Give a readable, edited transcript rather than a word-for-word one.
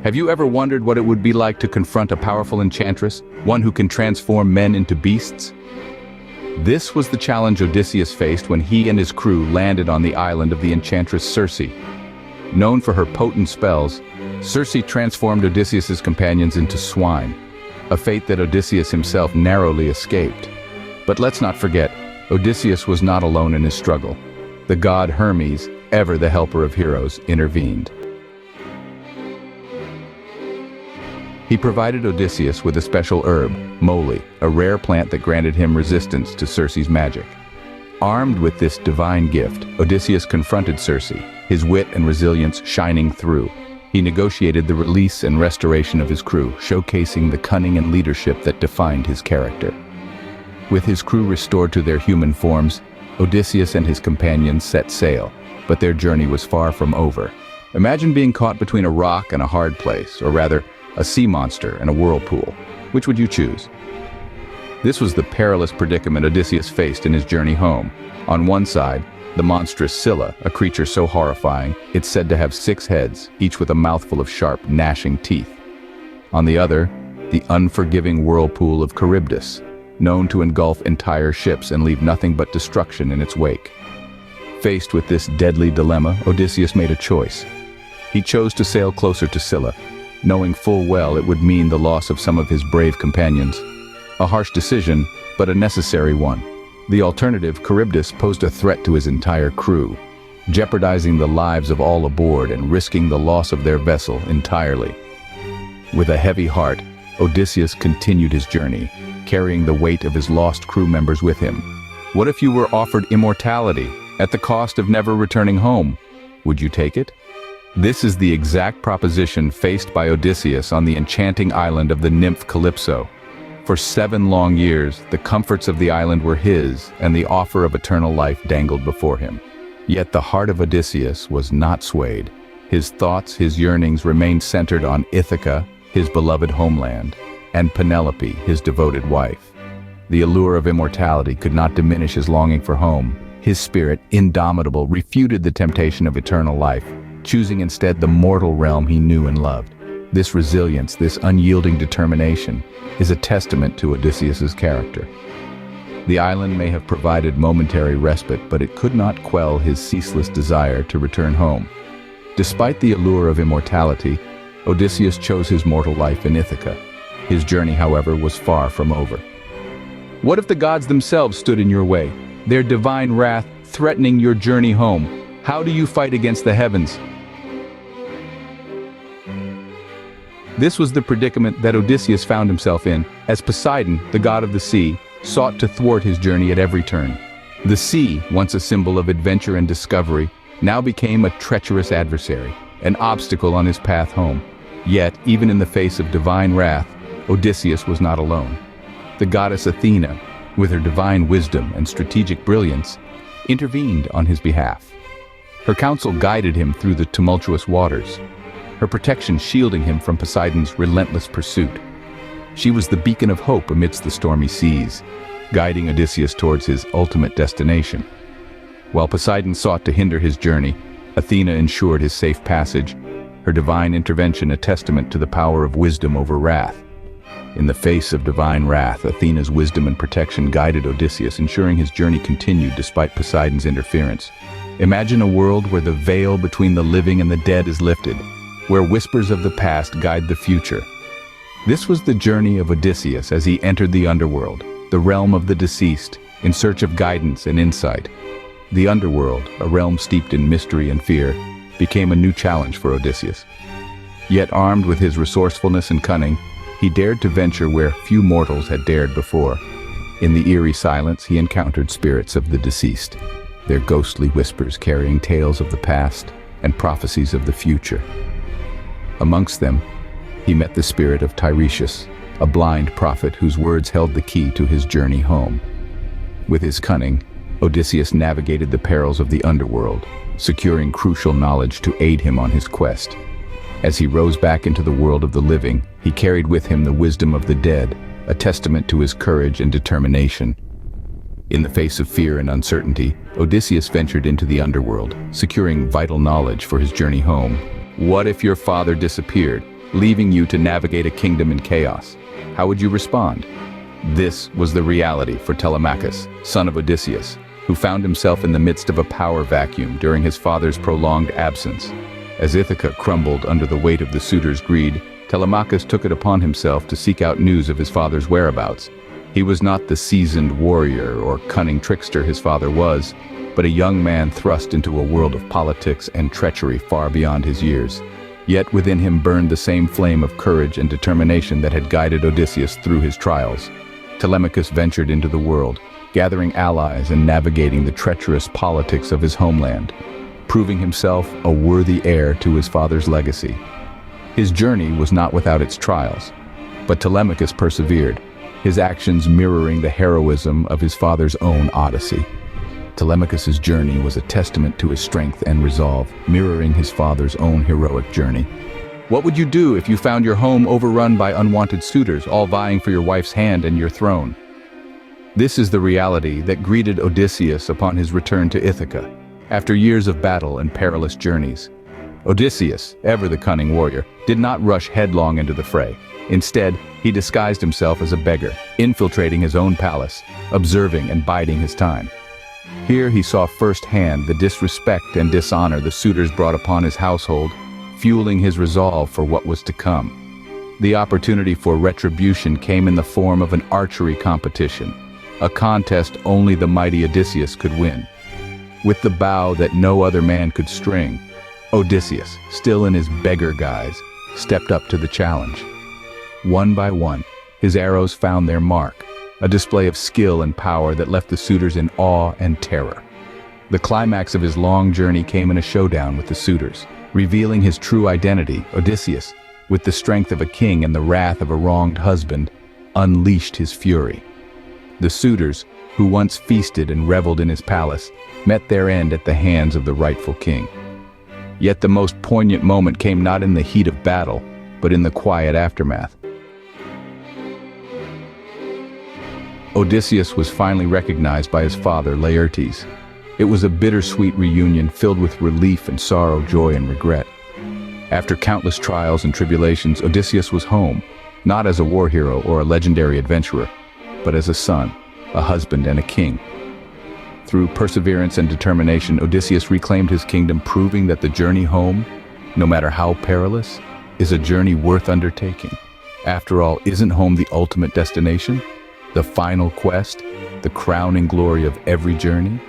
Have you ever wondered what it would be like to confront a powerful enchantress, one who can transform men into beasts? This was the challenge Odysseus faced when he and his crew landed on the island of the enchantress Circe. Known for her potent spells, Circe transformed Odysseus's companions into swine, a fate that Odysseus himself narrowly escaped. But let's not forget, Odysseus was not alone in his struggle. The god Hermes, ever the helper of heroes, intervened. He provided Odysseus with a special herb, moly, a rare plant that granted him resistance to Circe's magic. Armed with this divine gift, Odysseus confronted Circe, his wit and resilience shining through. He negotiated the release and restoration of his crew, showcasing the cunning and leadership that defined his character. With his crew restored to their human forms, Odysseus and his companions set sail, but their journey was far from over. Imagine being caught between a rock and a hard place, or rather, a sea monster and a whirlpool. Which would you choose? This was the perilous predicament Odysseus faced in his journey home. On one side, the monstrous Scylla, a creature so horrifying, it's said to have 6 heads, each with a mouthful of sharp, gnashing teeth. On the other, the unforgiving whirlpool of Charybdis, known to engulf entire ships and leave nothing but destruction in its wake. Faced with this deadly dilemma, Odysseus made a choice. He chose to sail closer to Scylla, knowing full well it would mean the loss of some of his brave companions. A harsh decision, but a necessary one. The alternative, Charybdis, posed a threat to his entire crew, jeopardizing the lives of all aboard and risking the loss of their vessel entirely. With a heavy heart, Odysseus continued his journey, carrying the weight of his lost crew members with him. What if you were offered immortality at the cost of never returning home? Would you take it? This is the exact proposition faced by Odysseus on the enchanting island of the nymph Calypso. For 7 long years, the comforts of the island were his, and the offer of eternal life dangled before him. Yet the heart of Odysseus was not swayed. His thoughts, his yearnings remained centered on Ithaca, his beloved homeland, and Penelope, his devoted wife. The allure of immortality could not diminish his longing for home. His spirit, indomitable, refuted the temptation of eternal life, choosing instead the mortal realm he knew and loved. This resilience, this unyielding determination, is a testament to Odysseus's character. The island may have provided momentary respite, but it could not quell his ceaseless desire to return home. Despite the allure of immortality, Odysseus chose his mortal life in Ithaca. His journey, however, was far from over. What if the gods themselves stood in your way, their divine wrath threatening your journey home? How do you fight against the heavens? This was the predicament that Odysseus found himself in, as Poseidon, the god of the sea, sought to thwart his journey at every turn. The sea, once a symbol of adventure and discovery, now became a treacherous adversary, an obstacle on his path home. Yet, even in the face of divine wrath, Odysseus was not alone. The goddess Athena, with her divine wisdom and strategic brilliance, intervened on his behalf. Her counsel guided him through the tumultuous waters, her protection shielding him from Poseidon's relentless pursuit. She was the beacon of hope amidst the stormy seas, guiding Odysseus towards his ultimate destination. While Poseidon sought to hinder his journey, Athena ensured his safe passage, her divine intervention a testament to the power of wisdom over wrath. In the face of divine wrath, Athena's wisdom and protection guided Odysseus, ensuring his journey continued despite Poseidon's interference. Imagine a world where the veil between the living and the dead is lifted, where whispers of the past guide the future. This was the journey of Odysseus as he entered the underworld, the realm of the deceased, in search of guidance and insight. The underworld, a realm steeped in mystery and fear, became a new challenge for Odysseus. Yet armed with his resourcefulness and cunning, he dared to venture where few mortals had dared before. In the eerie silence, he encountered spirits of the deceased, their ghostly whispers carrying tales of the past and prophecies of the future. Amongst them, he met the spirit of Tiresias, a blind prophet whose words held the key to his journey home. With his cunning, Odysseus navigated the perils of the underworld, securing crucial knowledge to aid him on his quest. As he rose back into the world of the living, he carried with him the wisdom of the dead, a testament to his courage and determination. In the face of fear and uncertainty, Odysseus ventured into the underworld, securing vital knowledge for his journey home. What if your father disappeared? leaving you to navigate a kingdom in chaos. How would you respond? This was the reality for Telemachus, son of Odysseus, who found himself in the midst of a power vacuum during his father's prolonged absence. As Ithaca crumbled under the weight of the suitors' greed, Telemachus took it upon himself to seek out news of his father's whereabouts. He was not the seasoned warrior or cunning trickster his father was, but a young man thrust into a world of politics and treachery far beyond his years. Yet within him burned the same flame of courage and determination that had guided Odysseus through his trials. Telemachus ventured into the world, gathering allies and navigating the treacherous politics of his homeland, proving himself a worthy heir to his father's legacy. His journey was not without its trials, but Telemachus persevered, his actions mirroring the heroism of his father's own Odyssey. Telemachus's journey was a testament to his strength and resolve, mirroring his father's own heroic journey. What would you do if you found your home overrun by unwanted suitors, all vying for your wife's hand and your throne? This is the reality that greeted Odysseus upon his return to Ithaca, after years of battle and perilous journeys. Odysseus, ever the cunning warrior, did not rush headlong into the fray. Instead, he disguised himself as a beggar, infiltrating his own palace, observing and biding his time. Here he saw firsthand the disrespect and dishonor the suitors brought upon his household, fueling his resolve for what was to come. The opportunity for retribution came in the form of an archery competition, a contest only the mighty Odysseus could win. With the bow that no other man could string, Odysseus, still in his beggar guise, stepped up to the challenge. One by one, his arrows found their mark, a display of skill and power that left the suitors in awe and terror. The climax of his long journey came in a showdown with the suitors. Revealing his true identity, Odysseus, with the strength of a king and the wrath of a wronged husband, unleashed his fury. The suitors, who once feasted and reveled in his palace, met their end at the hands of the rightful king. Yet the most poignant moment came not in the heat of battle, but in the quiet aftermath. Odysseus was finally recognized by his father, Laertes. It was a bittersweet reunion filled with relief and sorrow, joy and regret. After countless trials and tribulations, Odysseus was home, not as a war hero or a legendary adventurer, but as a son, a husband and a king. Through perseverance and determination, Odysseus reclaimed his kingdom, proving that the journey home, no matter how perilous, is a journey worth undertaking. After all, isn't home the ultimate destination? The final quest, the crowning glory of every journey?